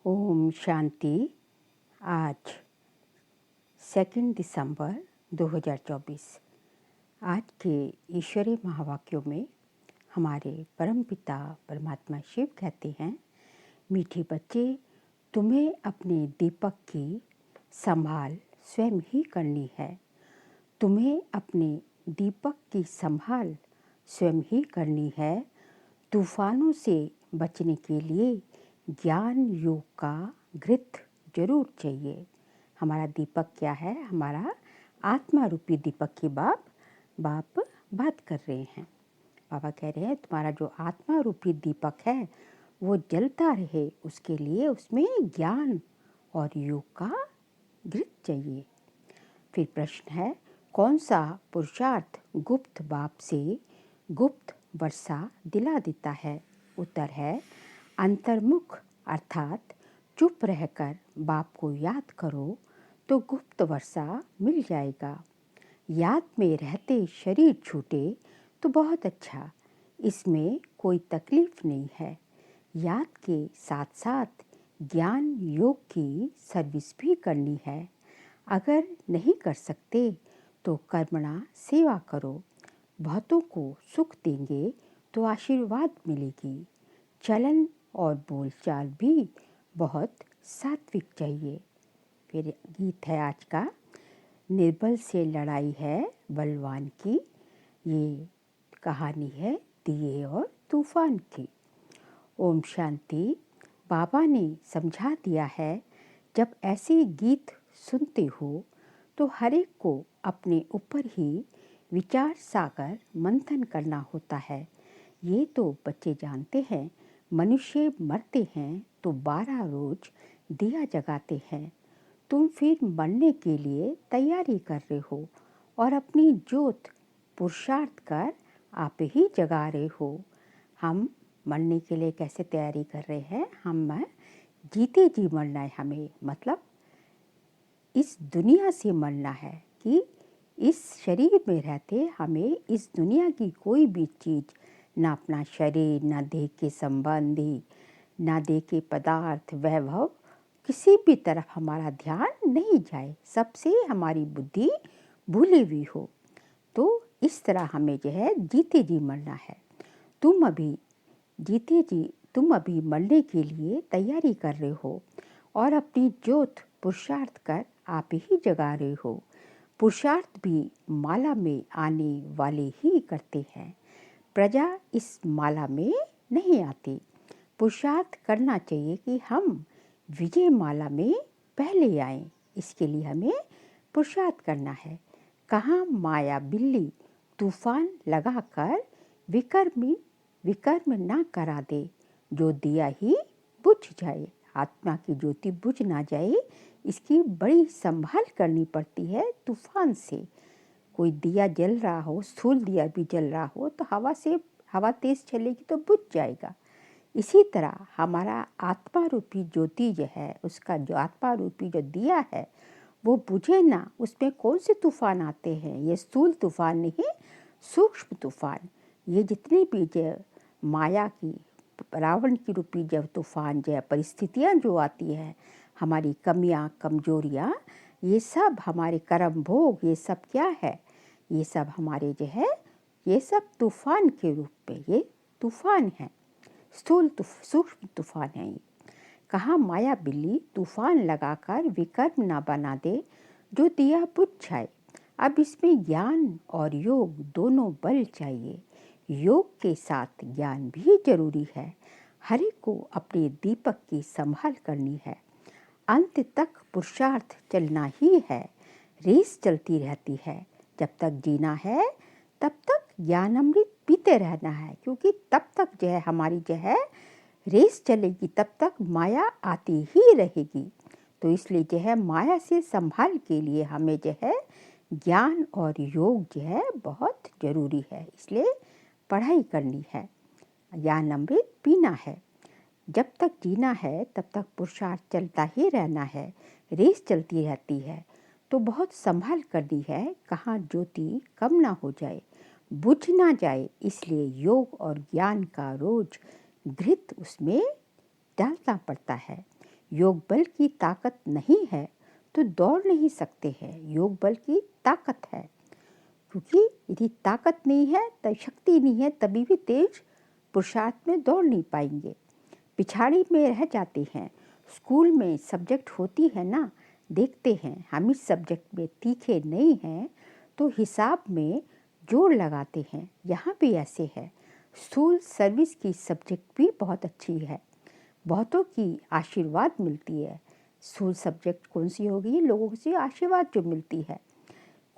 ओम शांति। आज 2 दिसंबर 2024। आज के ईश्वरीय महावाक्यों में हमारे परमपिता परमात्मा शिव कहते हैं, मीठे बच्चे, तुम्हें अपने दीपक की संभाल स्वयं ही करनी है। तुम्हें अपने दीपक की संभाल स्वयं ही करनी है। तूफानों से बचने के लिए ज्ञान योग का घृत जरूर चाहिए। हमारा दीपक क्या है? हमारा आत्मा रूपी दीपक की बाप बात कर रहे हैं। बाबा कह रहे हैं तुम्हारा जो आत्मा रूपी दीपक है वो जलता रहे, उसके लिए उसमें ज्ञान और योग का घृत चाहिए। फिर प्रश्न है, कौन सा पुरुषार्थ गुप्त बाप से गुप्त वर्षा दिला देता है? उत्तर है, अंतर्मुख अर्थात चुप रहकर बाप को याद करो तो गुप्त वर्षा मिल जाएगा। याद में रहते शरीर छूटे तो बहुत अच्छा, इसमें कोई तकलीफ नहीं है। याद के साथ साथ ज्ञान योग की सर्विस भी करनी है। अगर नहीं कर सकते तो कर्मणा सेवा करो। बहुतों को सुख देंगे तो आशीर्वाद मिलेगी। चलन और बोलचाल भी बहुत सात्विक चाहिए। फिर गीत है आज का, निर्बल से लड़ाई है बलवान की। ये कहानी है दिए और तूफान की। ओम शांति। बाबा ने समझा दिया है, जब ऐसे गीत सुनते हो तो हर एक को अपने ऊपर ही विचार सागर मंथन करना होता है। ये तो बच्चे जानते हैं। मनुष्य मरते हैं तो 12 रोज दिया जगाते हैं। तुम फिर मरने के लिए तैयारी कर रहे हो और अपनी जोत पुरुषार्थ कर आप ही जगा रहे हो। हम मरने के लिए कैसे तैयारी कर रहे हैं? हम जीते जी मरना है हमें, मतलब इस दुनिया से मरना है कि इस शरीर में रहते हमें इस दुनिया की कोई भी चीज़, ना अपना शरीर, ना देह के संबंधी, ना देह के पदार्थ, वैभव, किसी भी तरफ हमारा ध्यान नहीं जाए, सबसे हमारी बुद्धि भूली हुई हो। तो इस तरह हमें जो है जीते जी मरना है। तुम अभी मरने के लिए तैयारी कर रहे हो और अपनी जोत पुरुषार्थ कर आप ही जगा रहे हो। पुरुषार्थ भी माला में आने वाले ही करते हैं, प्रजा इस माला में नहीं आती। पुरुषार्थ करना चाहिए कि हम विजय माला में पहले आएं। इसके लिए हमें पुरुषार्थ करना है। कहाँ माया बिल्ली तूफान लगाकर विकर्म ना करा दे, जो दिया ही बुझ जाए। आत्मा की ज्योति बुझ ना जाए, इसकी बड़ी संभाल करनी पड़ती है तूफान से। कोई दिया जल रहा हो, स्थूल दिया भी जल रहा हो तो हवा तेज चलेगी तो बुझ जाएगा। इसी तरह हमारा आत्मा रूपी ज्योति जो है, उसका जो आत्मा रूपी जो दिया है वो बुझे ना। उसमें कौन से तूफान आते हैं? ये स्थूल तूफान नहीं, सूक्ष्म तूफान। ये जितने भी जो माया की, रावण की रूपी जब तूफान जो परिस्थितियाँ जो आती है, हमारी कमियाँ कमजोरियाँ, ये सब हमारे कर्म भोग, ये सब क्या है? ये सब हमारे जो है, ये सब तूफान के रूप में ये तूफान है, सूक्ष्म तूफान है। कहाँ माया बिल्ली तूफान लगाकर विकर्म ना बना दे, जो दिया बुझ जाए। अब इसमें ज्ञान और योग दोनों बल चाहिए। योग के साथ ज्ञान भी जरूरी है। हर एक को अपने दीपक की संभाल करनी है। अंत तक पुरुषार्थ चलना ही है। रेस चलती रहती है। जब तक जीना है तब तक ज्ञान अमृत पीते रहना है, क्योंकि तब तक जो है हमारी जो है रेस चलेगी, तब तक माया आती ही रहेगी। तो इसलिए जो है माया से संभाल के लिए हमें जो है ज्ञान और योग जो है बहुत ज़रूरी है। इसलिए पढ़ाई करनी है, ज्ञान अमृत पीना है। जब तक जीना है तब तक पुरुषार्थ चलता ही रहना है, रेस चलती रहती है। तो बहुत संभाल करनी है, कहाँ ज्योति कम ना हो जाए, बुझ ना जाए। इसलिए योग और ज्ञान का रोज घृत उसमें डालना पड़ता है। योग बल की ताकत नहीं है तो दौड़ नहीं सकते हैं। योग बल की ताकत है, क्योंकि यदि ताकत नहीं है, तब शक्ति नहीं है, तभी भी तेज पुरुषार्थ में दौड़ नहीं पाएंगे, पिछाड़ी में रह जाते हैं। स्कूल में सब्जेक्ट होती है ना, देखते हैं हम इस सब्जेक्ट में तीखे नहीं हैं तो हिसाब में जोड़ लगाते हैं। यहाँ भी ऐसे है। स्कूल सर्विस की सब्जेक्ट भी बहुत अच्छी है, बहुतों की आशीर्वाद मिलती है। स्कूल सब्जेक्ट कौन सी होगी? लोगों से आशीर्वाद जो मिलती है।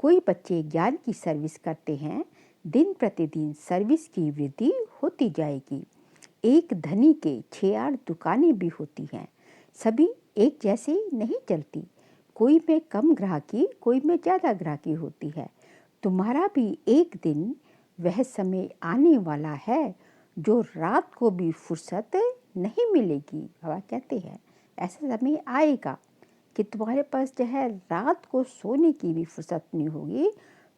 कोई बच्चे ज्ञान की सर्विस करते हैं, दिन प्रतिदिन सर्विस की वृद्धि होती जाएगी। एक धनी के 6-8 दुकानें भी होती हैं, सभी एक जैसे नहीं चलती। कोई में कम ग्राहकी, कोई में ज़्यादा ग्राहकी होती है। तुम्हारा भी एक दिन वह समय आने वाला है जो रात को भी फुर्सत नहीं मिलेगी। बाबा कहते हैं ऐसा समय आएगा कि तुम्हारे पास जो है रात को सोने की भी फुर्सत नहीं होगी।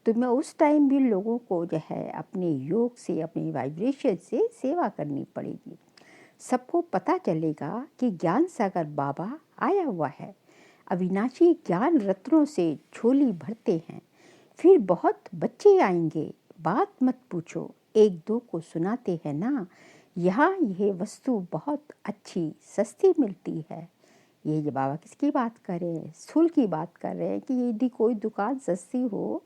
तुम्हें उस टाइम भी लोगों को जो है अपने योग से, अपनी वाइब्रेशन से सेवा करनी पड़ेगी। सबको पता चलेगा कि ज्ञान सागर बाबा आया हुआ है। अविनाशी ज्ञान रत्नों से झोली भरते हैं। फिर बहुत बच्चे आएंगे, बात मत पूछो, एक दो को सुनाते हैं ना। यहाँ यह वस्तु बहुत अच्छी सस्ती मिलती है। ये बाबा किसकी बात कर रहे हैं? स्थूल की बात कर रहे हैं कि यदि कोई दुकान सस्ती हो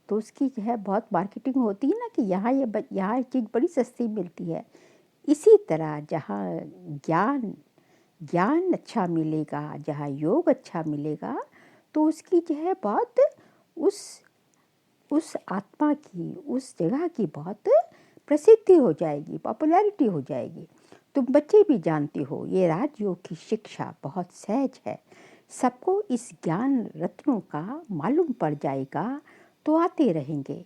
तो उसकी जो है बहुत मार्केटिंग होती है ना, कि यहाँ ये चीज़ बड़ी सस्ती मिलती है। इसी तरह जहाँ ज्ञान अच्छा मिलेगा, जहाँ योग अच्छा मिलेगा, तो उसकी जो है बहुत उस आत्मा की, उस जगह की बहुत प्रसिद्धि हो जाएगी, पॉपुलैरिटी हो जाएगी। तुम बच्चे भी जानते हो ये राजयोग की शिक्षा बहुत सहज है। सबको इस ज्ञान रत्नों का मालूम पड़ जाएगा तो आते रहेंगे।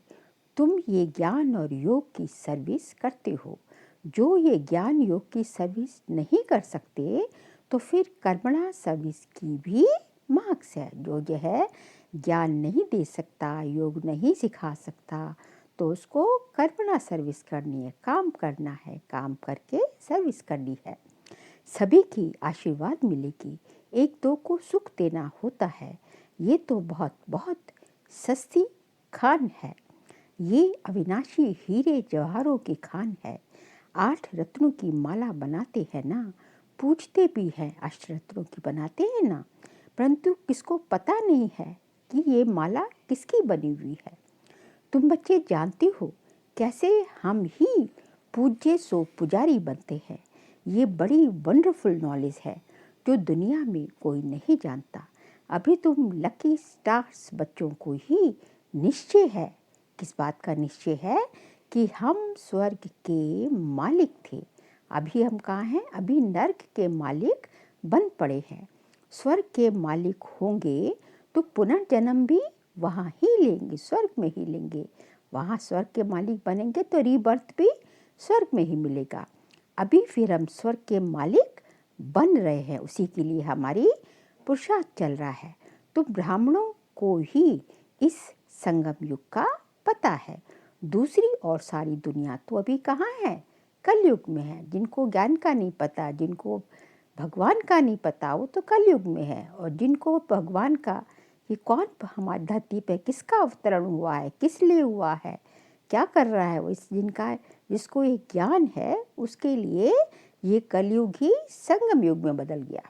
तुम ये ज्ञान और योग की सर्विस करते हो। जो ये ज्ञान योग की सर्विस नहीं कर सकते तो फिर कर्मणा सर्विस की भी मार्क्स है। जो है ज्ञान नहीं दे सकता, योग नहीं सिखा सकता, तो उसको कर्मणा सर्विस करनी है, काम करना है, काम करके सर्विस करनी है। सभी की आशीर्वाद मिलेगी, एक दो को सुख देना होता है। ये तो बहुत बहुत सस्ती खान है। ये अविनाशी हीरे जवाहरों की खान है। 8 रत्नों की माला बनाते हैं ना, पूछते भी हैं 8 रत्नों की बनाते हैं ना, परंतु किसको पता नहीं है कि ये माला किसकी बनी हुई है। तुम बच्चे जानते हो कैसे हम ही पूज्य सो पुजारी बनते हैं। ये बड़ी वंडरफुल नॉलेज है जो दुनिया में कोई नहीं जानता। अभी तुम लकी स्टार्स बच्चों को ही निश्चय है। किस बात का निश्चय है? कि हम स्वर्ग के मालिक थे, अभी हम कहाँ हैं? अभी नर्क के मालिक बन पड़े हैं। स्वर्ग के मालिक होंगे तो पुनर्जन्म भी वहाँ ही लेंगे, स्वर्ग में ही लेंगे। वहाँ स्वर्ग के मालिक बनेंगे तो रीबर्थ भी स्वर्ग में ही मिलेगा। अभी फिर हम स्वर्ग के मालिक बन रहे हैं, उसी के लिए हमारी पुरुषार्थ चल रहा है। तो ब्राह्मणों को ही इस संगम युग का पता है। दूसरी और सारी दुनिया तो अभी कहाँ है? कलयुग में है। जिनको ज्ञान का नहीं पता, जिनको भगवान का नहीं पता, वो तो कलयुग में है। और जिनको भगवान का कि कौन हमारी धरती पे किसका अवतरण हुआ है, किस लिए हुआ है, क्या कर रहा है, वो जिसको ये ज्ञान है, उसके लिए ये कलयुग ही संगम युग में बदल गया।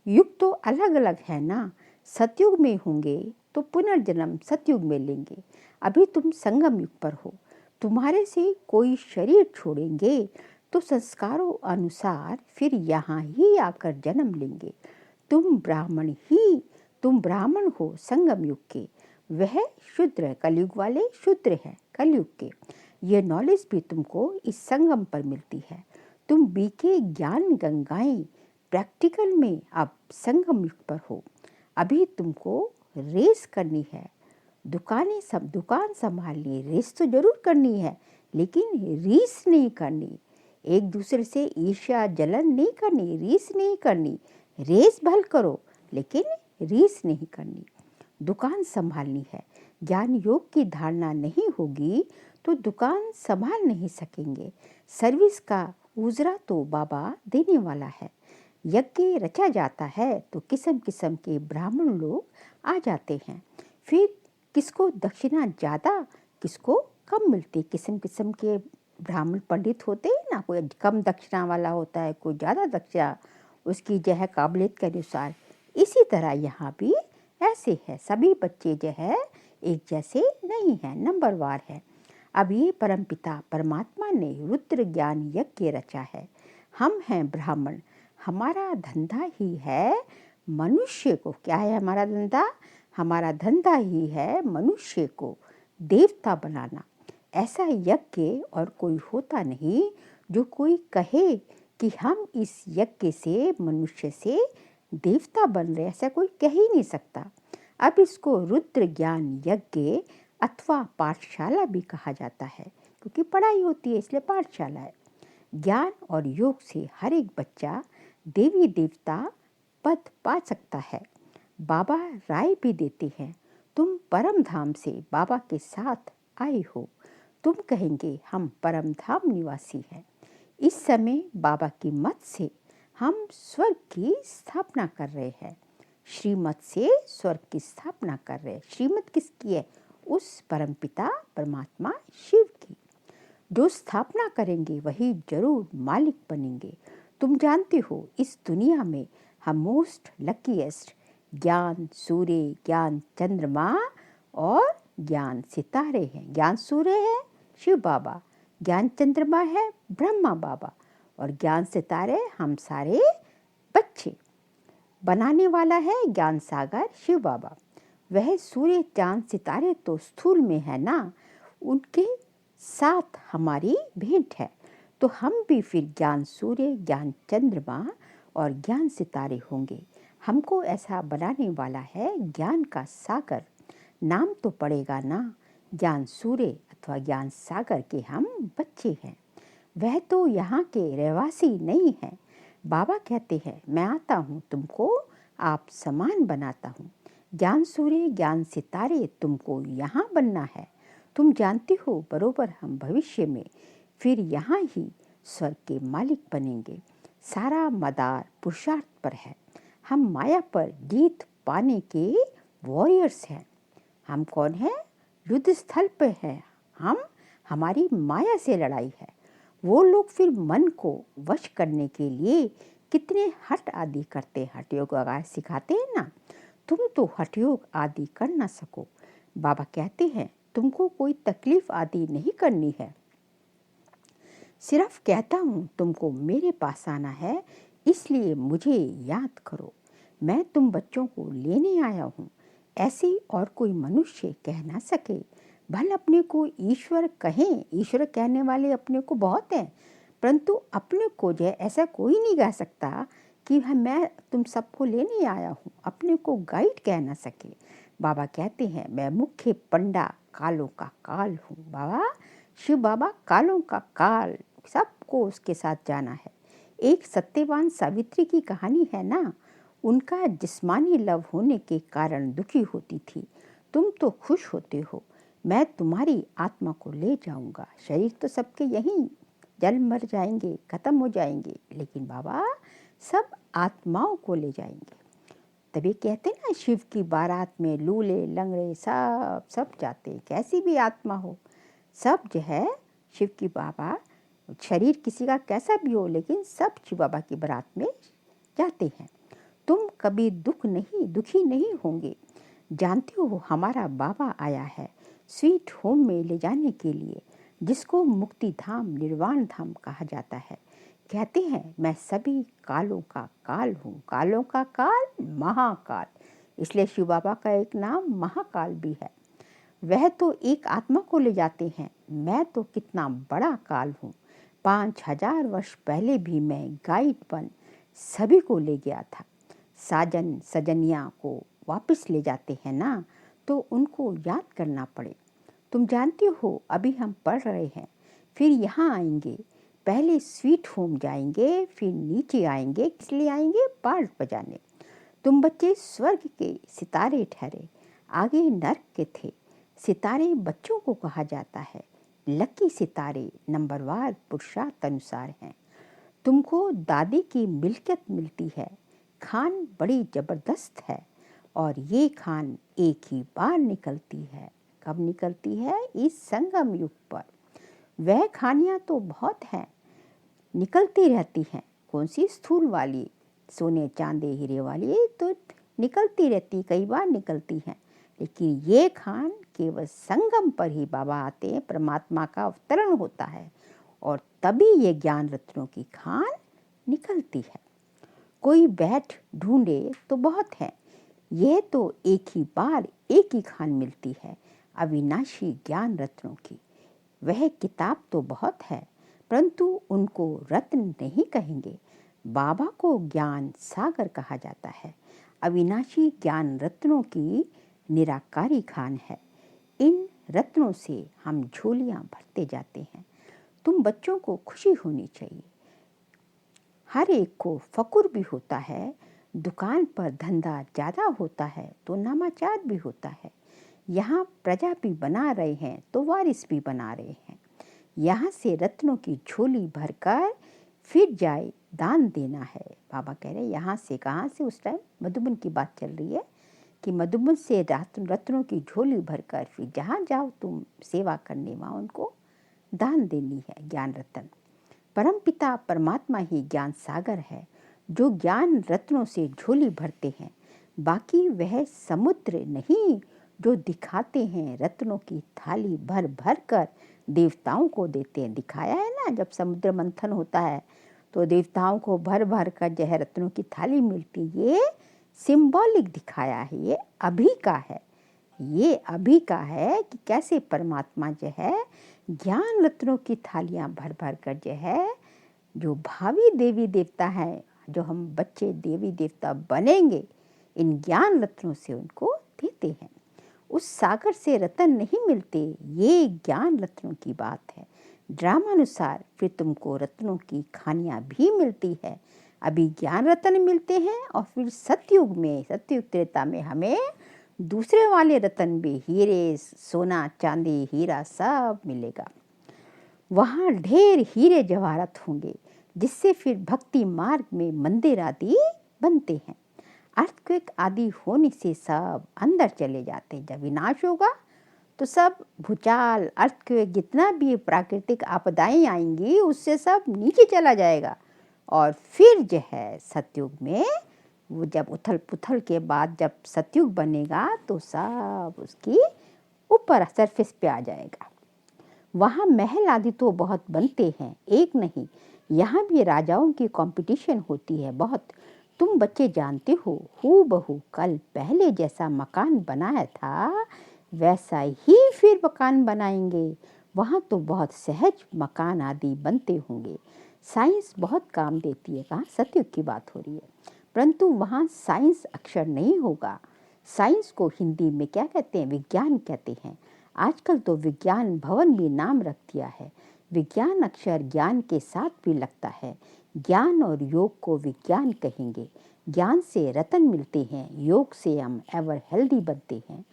युग तो अलग अलग है ना। सतयुग में होंगे तो पुनर्जन्म सतयुग में लेंगे। अभी तुम संगम युग पर हो। तुम्हारे से कोई शरीर छोड़ेंगे तो संस्कारों अनुसार फिर यहाँ ही आकर जन्म लेंगे। तुम ब्राह्मण हो संगम युग के, वह शूद्र है, कलयुग वाले शूद्र हैं कलयुग के। ये नॉलेज भी तुमको इस संगम पर मिलती है। तुम बीके ज्ञान गंगाएं प्रैक्टिकल में अब संगम युग पर हो। अभी तुमको रेस करनी है, दुकान संभालनी। रेस तो जरूर करनी है, लेकिन रीस नहीं करनी। एक दूसरे से ईर्ष्या जलन नहीं करनी, रीस नहीं करनी। रेस भल करो लेकिन रीस नहीं करनी। दुकान संभालनी है। ज्ञान योग की धारणा नहीं होगी तो दुकान संभाल नहीं सकेंगे। सर्विस का उजरा तो बाबा देने वाला है। यज्ञ रचा जाता है तो किस्म किस्म के ब्राह्मण लोग आ जाते हैं। फिर किसको दक्षिणा ज़्यादा किसको कम मिलती, किस्म किस्म के ब्राह्मण पंडित होते हैं ना, कोई कम दक्षिणा वाला होता है, कोई ज़्यादा दक्षिणा, उसकी जो है काबिलियत के अनुसार। इसी तरह यहाँ भी ऐसे है, सभी बच्चे जो है एक जैसे नहीं हैं, नंबरवार है। अब ये परमपिता परमात्मा ने रुद्र ज्ञान यज्ञ रचा है। हम हैं ब्राह्मण, हमारा धंधा ही है मनुष्य को, क्या है हमारा धंधा? हमारा धंधा ही है मनुष्य को देवता बनाना। ऐसा यज्ञ और कोई होता नहीं जो कोई कहे कि हम इस यज्ञ से मनुष्य से देवता बन रहे, ऐसा कोई कह ही नहीं सकता। अब इसको रुद्र ज्ञान यज्ञ अथवा पाठशाला भी कहा जाता है, क्योंकि पढ़ाई होती है इसलिए पाठशाला है। ज्ञान और योग से हर एक बच्चा देवी देवता पद पा सकता है। बाबा राय भी देते हैं, तुम परम धाम से बाबा के साथ आए हो, तुम कहेंगे हम परम धाम निवासी हैं। इस समय बाबा की मत से हम स्वर्ग की स्थापना कर रहे हैं। श्रीमत से स्वर्ग की स्थापना कर रहे हैं। श्रीमत किसकी है? उस परमपिता परमात्मा शिव की। जो स्थापना करेंगे वही जरूर मालिक बनेंगे। तुम जानते हो इस दुनिया में हम मोस्ट लकीएस्ट ज्ञान सूर्य, ज्ञान चंद्रमा और ज्ञान सितारे हैं। ज्ञान सूर्य है शिव बाबा, ज्ञान चंद्रमा है ब्रह्मा बाबा, और ज्ञान सितारे हम सारे बच्चे। बनाने वाला है ज्ञान सागर शिव बाबा। वह सूर्य चांद सितारे तो स्थूल में है ना, उनके साथ हमारी भेंट है। तो हम भी फिर ज्ञान सूर्य, ज्ञान चंद्रमा और ज्ञान सितारे होंगे। हमको ऐसा बनाने वाला है ज्ञान का सागर। नाम तो पड़ेगा ना, ज्ञान सूर्य अथवा ज्ञान सागर के हम बच्चे हैं। वह तो यहाँ के रहवासी नहीं हैं। बाबा कहते हैं मैं आता हूँ तुमको आप समान बनाता हूँ। ज्ञान सूर्य ज्ञान सितारे तुमको यहाँ बनना है। तुम जानते हो बरोबर हम भविष्य में फिर यहाँ ही स्वर्ग के मालिक बनेंगे। सारा मदार पुरुषार्थ पर है। हम माया पर जीत पाने के वॉरियर्स हैं। हम कौन हैं? युद्ध स्थल पर हैं हम। हमारी माया से लड़ाई है। वो लोग फिर मन को वश करने के लिए कितने हठ आदि करते, हठ योग वगैरह सिखाते हैं ना। तुम तो हठ योग आदि कर ना सको। बाबा कहते हैं तुमको कोई तकलीफ आदि नहीं करनी है। सिर्फ कहता हूँ तुमको मेरे पास आना है, इसलिए मुझे याद करो। मैं तुम बच्चों को लेने आया हूँ। ऐसे और कोई मनुष्य कह ना सके। भले अपने को ईश्वर कहें, ईश्वर कहने वाले अपने को बहुत हैं, परंतु अपने को जो ऐसा कोई नहीं कह सकता कि मैं तुम सबको लेने आया हूँ। अपने को गाइड कह ना सके। बाबा कहते हैं मैं मुख्य पंडा कालों का काल हूँ। बाबा शिव बाबा कालों का काल, सबको उसके साथ जाना है। एक सत्यवान सावित्री की कहानी है ना, उनका जिस्मानी लव होने के कारण दुखी होती थी। तुम तो खुश होते हो। मैं तुम्हारी आत्मा को ले जाऊंगा। शरीर तो सबके यहीं जल मर जाएंगे, खत्म हो जाएंगे, लेकिन बाबा सब आत्माओं को ले जाएंगे। तभी कहते ना शिव की बारात में लूले लंगड़े सब जाते, कैसी भी आत्मा हो सब जो है शिव की बाबा, शरीर किसी का कैसा भी हो लेकिन सब शिव बाबा की बारात में जाते हैं। तुम कभी दुखी नहीं होंगे। जानते हो हमारा बाबा आया है स्वीट होम में ले जाने के लिए, जिसको मुक्ति धाम निर्वाण धाम कहा जाता है। कहते हैं मैं सभी कालों का काल हूँ। कालों का काल महाकाल, इसलिए शिव बाबा का एक नाम महाकाल भी है। वह तो एक आत्मा को ले जाते हैं, मैं तो कितना बड़ा काल हूँ। 5000 वर्ष पहले भी मैं गाइड बन सभी को ले गया था। साजन सजनिया को वापस ले जाते हैं ना, तो उनको याद करना पड़े। तुम जानते हो अभी हम पढ़ रहे हैं, फिर यहाँ आएंगे, पहले स्वीट होम जाएंगे, फिर नीचे आएंगे। किस लिए आएंगे? पार्ट बजाने। तुम बच्चे स्वर्ग के सितारे ठहरे, आगे नर्क के थे। सितारे बच्चों को कहा जाता है। लकी सितारे नंबरवार पुरुषार्थ अनुसार हैं। तुमको दादी की मिल्कियत मिलती है, खान बड़ी ज़बरदस्त है और ये खान एक ही बार निकलती है। कब निकलती है? इस संगम युग पर। वह खानियाँ तो बहुत हैं, निकलती रहती हैं। कौन सी? स्थूल वाली, सोने चांदी हीरे वाली तो निकलती रहती, कई बार निकलती हैं। लेकिन ये खान केवल संगम पर ही बाबा आते हैं, परमात्मा का अवतरण होता है और तभी ये ज्ञान रत्नों की खान निकलती है। कोई बैठ ढूंढे तो बहुत है, यह तो एक ही बार एक ही खान मिलती है, अविनाशी ज्ञान रत्नों की। वह किताब तो बहुत है, परंतु उनको रत्न नहीं कहेंगे। बाबा को ज्ञान सागर कहा जाता है। अविनाशी ज्ञान रत्नों की निराकारी खान है। इन रत्नों से हम झोलियाँ भरते जाते हैं। तुम बच्चों को खुशी होनी चाहिए। हर एक को फकुर भी होता है। दुकान पर धंधा ज़्यादा होता है तो नामाचार भी होता है। यहाँ प्रजा भी बना रहे हैं तो वारिस भी बना रहे हैं। यहाँ से रत्नों की झोली भरकर फिर जाए दान देना है। बाबा कह रहे हैं यहाँ से, कहाँ से? उस टाइम मधुबन की बात चल रही है कि मधुबन से रत्नों की झोली भरकर फिर जहाँ जाओ तुम सेवा करने, वहाँ उनको दान देनी है ज्ञान रत्न। परमपिता परमात्मा ही ज्ञान सागर है जो ज्ञान रत्नों से झोली भरते हैं। बाकी वह समुद्र नहीं जो दिखाते हैं, रत्नों की थाली भर भर कर देवताओं को देते हैं। दिखाया है ना, जब समुद्र मंथन होता है तो देवताओं को भर भर कर जो है रत्नों की थाली मिलती। ये सिंबॉलिक दिखाया है, ये अभी का है। ये अभी का है कि कैसे परमात्मा जो है ज्ञान रत्नों की थालियां भर भर कर जो है, जो भावी देवी देवता है, जो हम बच्चे देवी देवता बनेंगे, इन ज्ञान रत्नों से उनको देते हैं। उस सागर से रत्न नहीं मिलते, ये ज्ञान रत्नों की बात है। ड्रामानुसार फिर तुमको रत्नों की खानियाँ भी मिलती है। अभी ज्ञान रत्न मिलते हैं और फिर सतयुग में, सतयुग त्रेता में हमें दूसरे वाले रत्न भी, हीरे, सोना चांदी हीरा सब मिलेगा। वहाँ ढेर हीरे जवाहरात होंगे जिससे फिर भक्ति मार्ग में मंदिर आदि बनते हैं। अर्थक्वेक आदि होने से सब अंदर चले जाते हैं। जब विनाश होगा तो सब भूचाल, अर्थक्वेक, जितना भी प्राकृतिक आपदाएं आएंगी उससे सब नीचे चला जाएगा। और फिर जो है सतयुग में, वो जब उथल पुथल के बाद जब सतयुग बनेगा तो सब उसकी ऊपर सरफेस पे आ जाएगा। वहाँ महल आदि तो बहुत बनते हैं, एक नहीं, यहाँ भी राजाओं की कंपटीशन होती है बहुत। तुम बच्चे जानते हो, हूबहू कल पहले जैसा मकान बनाया था वैसा ही फिर मकान बनाएंगे। वहाँ तो बहुत सहज मकान आदि बनते होंगे। साइंस बहुत काम देती है। कहाँ? सतयुग की बात हो रही है। परंतु वहाँ साइंस अक्षर नहीं होगा। साइंस को हिंदी में क्या कहते हैं? विज्ञान कहते हैं। आजकल तो विज्ञान भवन भी नाम रख दिया है। विज्ञान अक्षर ज्ञान के साथ भी लगता है। ज्ञान और योग को विज्ञान कहेंगे। ज्ञान से रतन मिलते हैं, योग से हम एवर हेल्दी बनते हैं।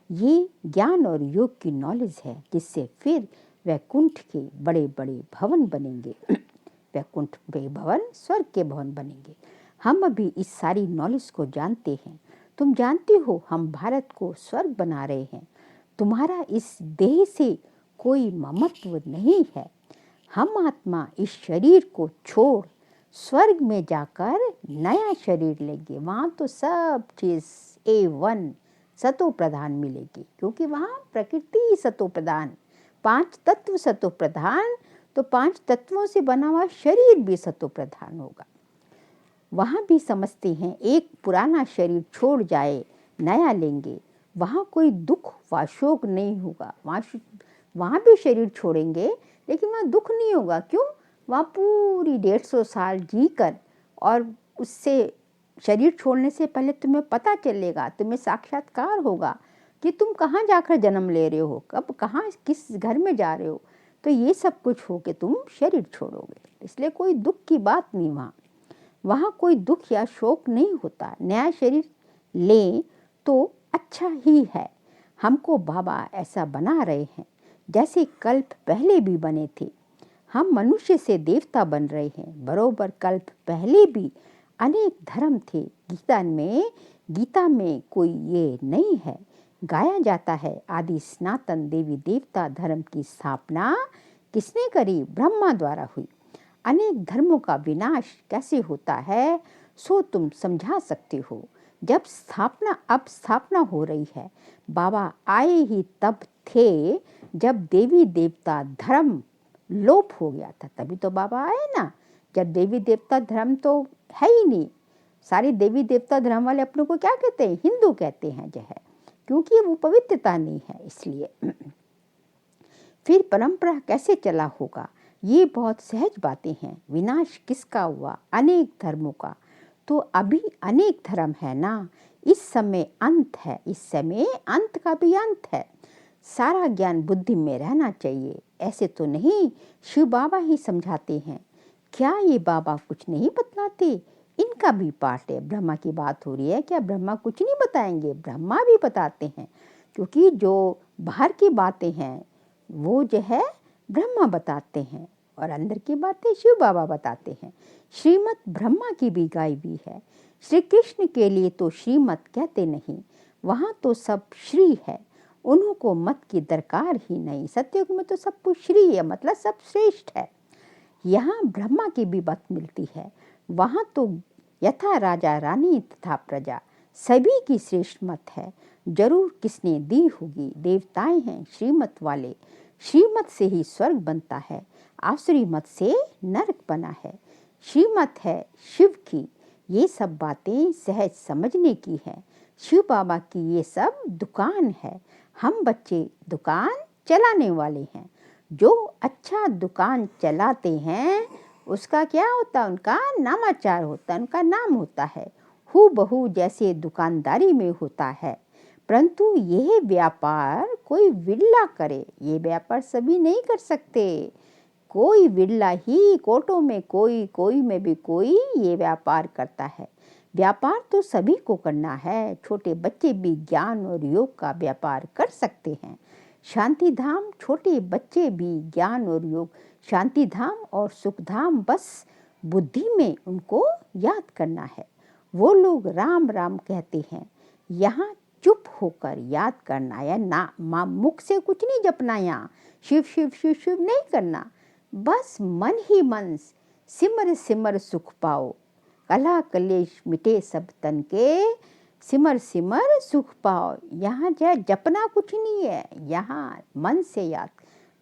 ये ज्ञान और योग की नॉलेज है जिससे फिर वैकुंठ के बड़े बड़े भवन बनेंगे। वैकुंठ के भवन स्वर्ग के भवन बनेंगे। हम अभी इस सारी नॉलेज को जानते हैं। तुम जानते हो हम भारत को स्वर्ग बना रहे हैं। तुम्हारा इस देह से कोई ममत्व नहीं है। हम आत्मा इस शरीर को छोड़ स्वर्ग में जाकर नया शरीर लेंगे। वहाँ तो सब चीज़ A1 सतो प्रधान मिलेगी, क्योंकि वहाँ प्रकृति सतो प्रधान, 5 तत्व सतो प्रधान, तो 5 तत्वों से बना हुआ शरीर भी सतो प्रधान होगा। वहाँ भी समझते हैं एक पुराना शरीर छोड़ जाए नया लेंगे, वहाँ कोई दुख व शोक नहीं होगा। वहाँ भी शरीर छोड़ेंगे लेकिन वहाँ दुख नहीं होगा। क्यों? वहाँ पूरी 150 साल जी कर, और उससे शरीर छोड़ने से पहले तुम्हें पता चलेगा, तुम्हें साक्षात्कार होगा कि तुम कहाँ जाकर जन्म ले रहे हो, कब कहाँ किस घर में जा रहे हो। तो ये सब कुछ हो के तुम शरीर छोड़ोगे, इसलिए कोई दुख की बात नहीं। वहाँ कोई दुख या शोक नहीं होता। नया शरीर लें तो अच्छा ही है। हमको बाबा ऐसा बना रहे हैं जैसे कल्प पहले भी बने थे। हम मनुष्य से देवता बन रहे हैं। बरोबर कल्प पहले भी अनेक धर्म थे। गीता में कोई ये नहीं है। गाया जाता है, आदि सनातन देवी देवता धर्म की स्थापना किसने करी? ब्रह्मा द्वारा हुई। अनेक धर्मों का विनाश कैसे होता है सो तुम समझा सकते हो। अब स्थापना हो रही है। बाबा आए ही तब थे जब देवी देवता धर्म लोप हो गया था, तभी तो बाबा आए ना। जब देवी देवता धर्म तो है ही नहीं। सारे देवी देवता धर्म वाले अपनों को क्या कहते हैं? हिंदू कहते हैं जो है, क्योंकि वो पवित्रता नहीं है इसलिए। फिर परंपरा कैसे चला होगा? ये बहुत सहज बातें हैं। विनाश किसका हुआ? अनेक धर्मों का। तो अभी अनेक धर्म है ना। इस समय अंत है, इस समय अंत का भी अंत है। सारा ज्ञान बुद्धि में रहना चाहिए। ऐसे तो नहीं, शिव बाबा ही समझाते हैं। क्या ये बाबा कुछ नहीं बतलाते? इनका भी पाठ है। ब्रह्मा की बात हो रही है, क्या ब्रह्मा कुछ नहीं बताएंगे? ब्रह्मा भी बताते हैं, क्योंकि जो बाहर की बातें हैं वो जो है ब्रह्मा बताते हैं और अंदर की बातें शिव बाबा बताते हैं। श्रीमत ब्रह्मा की भी गाई भी है। श्री कृष्ण के लिए तो श्रीमत कहते नहीं, वहाँ तो सब श्री है। उन्हों को मत की दरकार ही नहीं। सतयुग में तो सब कुछ श्री है, मतलब सब श्रेष्ठ है। यहाँ ब्रह्मा की भी बात मिलती है। वहाँ तो यथा राजा रानी तथा प्रजा सभी की श्रेष्ठ मत है। जरूर किसने दी होगी। देवताएं हैं श्रीमत वाले। श्रीमत से ही स्वर्ग बनता है, आसुरी मत से नरक बना है। श्रीमत है शिव की। ये सब बातें सहज समझने की है। शिव बाबा की ये सब दुकान है। हम बच्चे दुकान चलाने वाले हैं। जो अच्छा दुकान चलाते हैं उसका क्या होता है? उनका नामाचार होता है, उनका नाम होता है। हूबहू जैसे दुकानदारी में होता है। परंतु यह व्यापार कोई विरला करे। ये व्यापार सभी नहीं कर सकते। कोई विरला ही, कोटों में कोई, कोई में भी कोई ये व्यापार करता है। व्यापार तो सभी को करना है। छोटे बच्चे भी ज्ञान और योग का व्यापार कर सकते हैं। शांति धाम, छोटे बच्चे भी ज्ञान और योग, शांति धाम और सुख धाम बस बुद्धि में उनको याद करना है। वो लोग राम राम कहते हैं, यहाँ चुप होकर याद करना है ना। मुख से कुछ नहीं जपना, यहाँ शिव शिव शिव शिव नहीं करना। बस मन ही मन सिमर सिमर सुख पाओ। कला कलेश मिटे सब तन के, सिमर सिमर सुख पाओ। यहाँ जो जपना कुछ नहीं है, यहाँ मन से याद,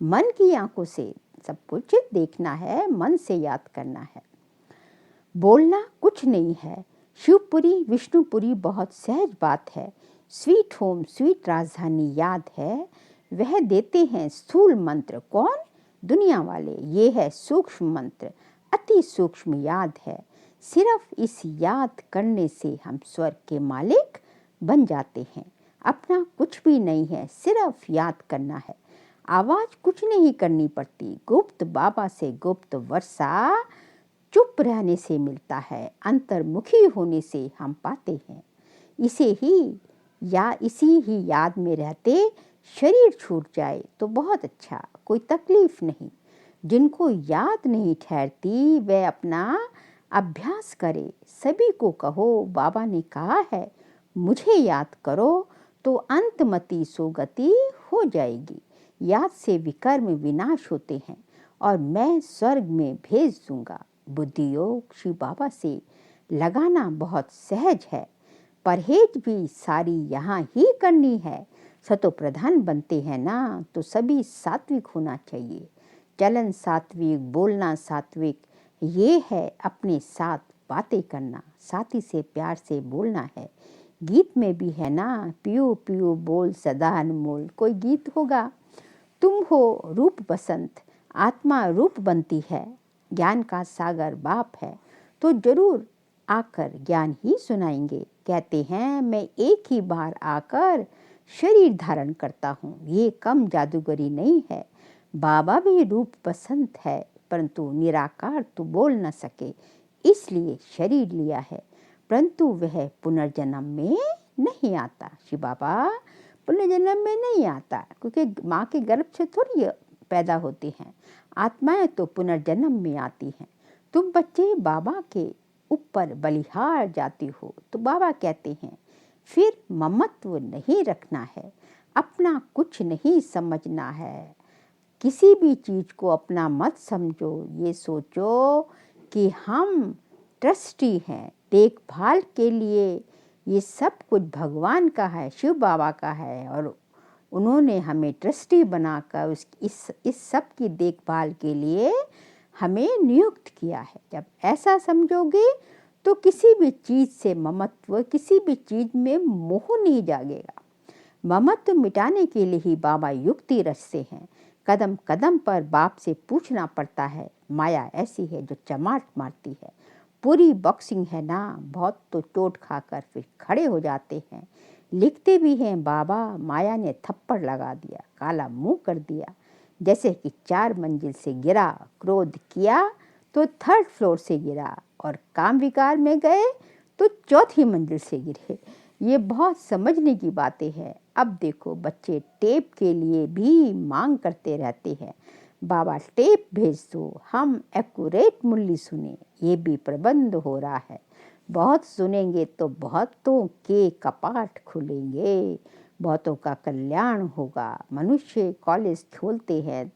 मन की आंखों से सब कुछ देखना है, मन से याद करना है। बोलना कुछ नहीं है। शिवपुरी विष्णुपुरी बहुत सहज बात है। स्वीट होम स्वीट राजधानी याद है। वह देते हैं स्थूल मंत्र। कौन? दुनिया वाले। ये है सूक्ष्म मंत्र, अति सूक्ष्म याद है। सिर्फ इस याद करने से हम स्वर्ग के मालिक बन जाते हैं। अपना कुछ भी नहीं है, सिर्फ याद करना है। आवाज कुछ नहीं करनी पड़ती। गुप्त बाबा से गुप्त वर्षा चुप रहने से मिलता है। अंतर्मुखी होने से हम पाते हैं। इसी ही याद में रहते शरीर छूट जाए तो बहुत अच्छा, कोई तकलीफ नहीं। जिनको याद नहीं ठहरती वे अपना अभ्यास करे। सभी को कहो, बाबा ने कहा है मुझे याद करो तो अंतमति सुगति हो जाएगी। याद से विकर्म विनाश होते हैं और मैं स्वर्ग में भेज दूंगा। बुद्धि योग शिव बाबा से लगाना बहुत सहज है। परहेज भी सारी यहाँ ही करनी है। सतो प्रधान बनते हैं ना, तो सभी सात्विक होना चाहिए। चलन सात्विक, बोलना सात्विक, ये है अपने साथ बातें करना। साथी से प्यार से बोलना है। गीत में भी है ना, पियो पियो बोल सदा अनमोल। कोई गीत होगा, तुम हो रूप बसंत, आत्मा रूप बनती है। ज्ञान का सागर बाप है, तो जरूर आकर ज्ञान ही सुनाएंगे। कहते हैं मैं एक ही बार आकर शरीर धारण करता हूँ। ये कम जादूगरी नहीं है। बाबा भी रूप बसंत है, परंतु निराकार तो बोल न सके, इसलिए शरीर लिया है। परंतु वह पुनर्जन्म में नहीं आता। शिव बाबा पुनर्जन्म में नहीं आता, क्योंकि माँ के गर्भ से थोड़ी पैदा होते हैं। आत्माएं तो पुनर्जन्म में आती हैं। तुम बच्चे बाबा के ऊपर बलिहार जाती हो तो बाबा कहते हैं फिर ममत्व नहीं रखना है, अपना कुछ नहीं समझना है, किसी भी चीज़ को अपना मत समझो, ये सोचो कि हम ट्रस्टी हैं, देखभाल के लिए ये सब कुछ भगवान का है, शिव बाबा का है और उन्होंने हमें ट्रस्टी बनाकर इस सब की देखभाल के लिए हमें नियुक्त किया है। जब ऐसा समझोगे तो किसी भी चीज़ से ममत्व, किसी भी चीज़ में मोह नहीं जागेगा। ममत्व मिटाने के लिए ही बाबा युक्ति रचते हैं। कदम कदम पर बाप से पूछना पड़ता है। माया ऐसी है जो चमाट मारती है, पूरी बॉक्सिंग है ना, बहुत तो चोट खाकर फिर खड़े हो जाते हैं। लिखते भी हैं बाबा, माया ने थप्पड़ लगा दिया, काला मुंह कर दिया, जैसे कि 4 मंजिल से गिरा, क्रोध किया तो 3rd फ्लोर से गिरा और काम विकार में गए तो 4थी मंजिल से गिरे। ये बहुत समझने की बातें हैं। अब देखो बच्चे टेप के लिए भी मांग करते रहते हैं, बाबा टेप भेज दो, हम एक्यूरेट मूल्य सुने। ये भी प्रबंध हो रहा है, बहुत सुनेंगे तो बहुतों के कपाट खुलेंगे, बहुतों का कल्याण होगा। मनुष्य कॉलेज खोलते हैं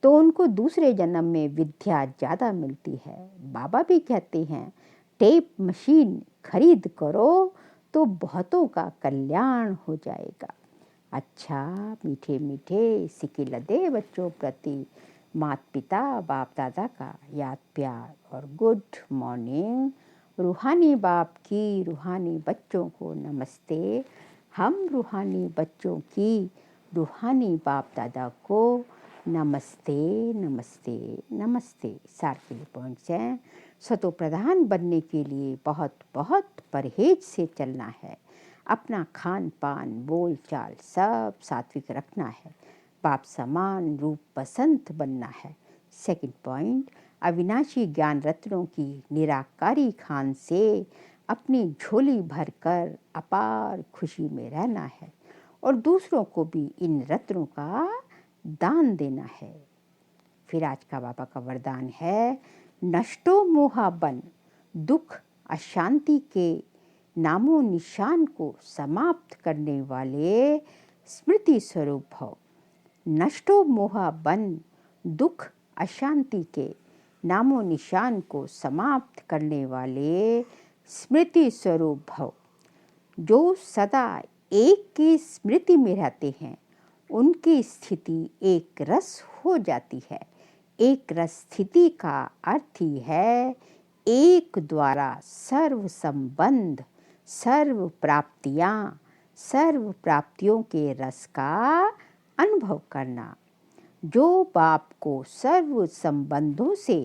तो उनको दूसरे जन्म में विद्या ज़्यादा मिलती है। बाबा भी कहते हैं टेप मशीन खरीद करो तो बहुतों का कल्याण हो जाएगा। अच्छा, मीठे मीठे सिक्के लदे बच्चों प्रति माता पिता बाप दादा का याद प्यार और गुड मॉर्निंग। रूहानी बाप की रूहानी बच्चों को नमस्ते। हम रूहानी बच्चों की रूहानी बाप दादा को नमस्ते नमस्ते नमस्ते। सार के पॉइंट्स हैं। सतो प्रधान बनने के लिए बहुत बहुत परहेज से चलना है, अपना खान पान बोल चाल सब सात्विक रखना है, बाप समान रूप बसंत बनना है। 2nd पॉइंट, अविनाशी ज्ञान रत्नों की निराकारी खान से अपनी झोली भरकर अपार खुशी में रहना है और दूसरों को भी इन रत्नों का दान देना है। फिर आज का बाबा का वरदान है, नष्टो मोहा बन, दुख अशांति के नामो निशान को समाप्त करने वाले स्मृति स्वरूप भव। नष्टो मोहा बन, दुख अशांति के नामो निशान को समाप्त करने वाले स्मृति स्वरूप भव। जो सदा एक की स्मृति में रहते हैं उनकी स्थिति एक रस हो जाती है। एक रस स्थिति का अर्थ ही है एक द्वारा सर्व संबंध, सर्व प्राप्तियाँ, सर्व प्राप्तियों के रस का अनुभव करना। जो बाप को सर्व संबंधों से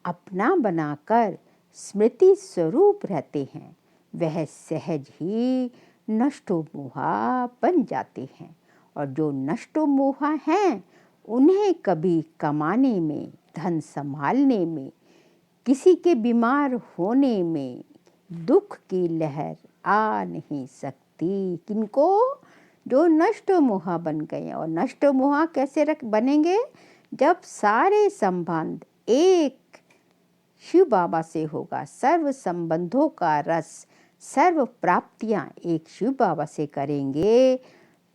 अपना बनाकर स्मृति स्वरूप रहते हैं वह सहज ही नष्टो मोहा बन जाते हैं और जो नष्टो मोहा हैं उन्हें कभी कमाने में, धन संभालने में, किसी के बीमार होने में दुख की लहर आ नहीं सकती। किनको? जो नष्ट मोहा बन गए। और नष्ट मोहा कैसे बनेंगे? जब सारे संबंध एक शिव बाबा से होगा, सर्व संबंधों का रस, सर्व प्राप्तियां एक शिव बाबा से करेंगे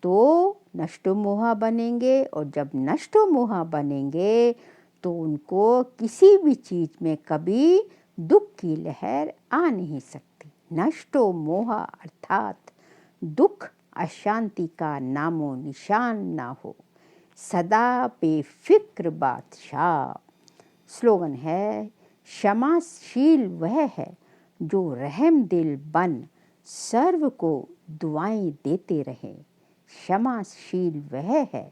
तो नष्ट मोहा बनेंगे। और जब नष्ट मोहा बनेंगे तो उनको किसी भी चीज़ में कभी दुख की लहर आ नहीं सकती। नष्टो मोहा अर्थात दुख अशांति का नामो निशान ना हो, सदा बेफिक्र बादशाह। स्लोगन है, क्षमाशील वह है जो रहम दिल बन सर्व को दुआएं देते रहे। क्षमाशील वह है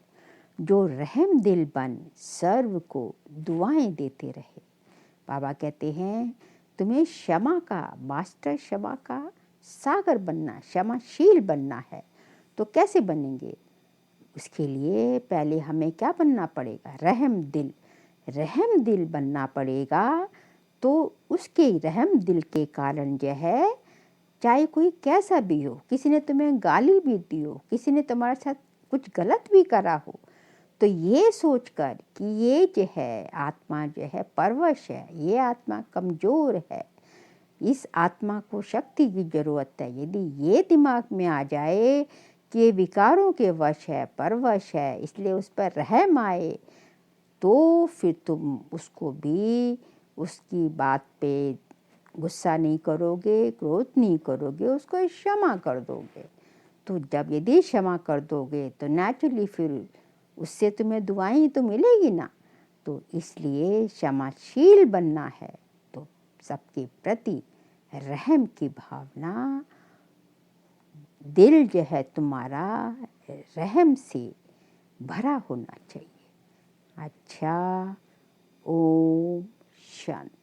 जो रहम दिल बन सर्व को दुआएं देते रहे। बाबा कहते हैं तुम्हें क्षमा का मास्टर, क्षमा का सागर बनना, क्षमाशील बनना है। तो कैसे बनेंगे? उसके लिए पहले हमें क्या बनना पड़ेगा? रहम दिल। रहम दिल बनना पड़ेगा। तो उसके रहम दिल के कारण जो है, चाहे कोई कैसा भी हो, किसी ने तुम्हें गाली भी दी हो, किसी ने तुम्हारे साथ कुछ गलत भी करा हो, तो ये सोचकर कि ये जो है आत्मा जो है परवश है, ये आत्मा कमज़ोर है, इस आत्मा को शक्ति की ज़रूरत है, यदि ये दिमाग में आ जाए कि ये विकारों के वश है, परवश है, इसलिए उस पर रहम आए, तो फिर तुम उसको भी उसकी बात पे गुस्सा नहीं करोगे, क्रोध नहीं करोगे, उसको क्षमा कर दोगे। तो जब यदि क्षमा कर दोगे तो नेचुरली फिर उससे तुम्हें दुआएं तो मिलेगी ना। तो इसलिए क्षमाशील बनना है, तो सबके प्रति रहम की भावना, दिल जो है तुम्हारा रहम से भरा होना चाहिए। अच्छा, ओम शांति।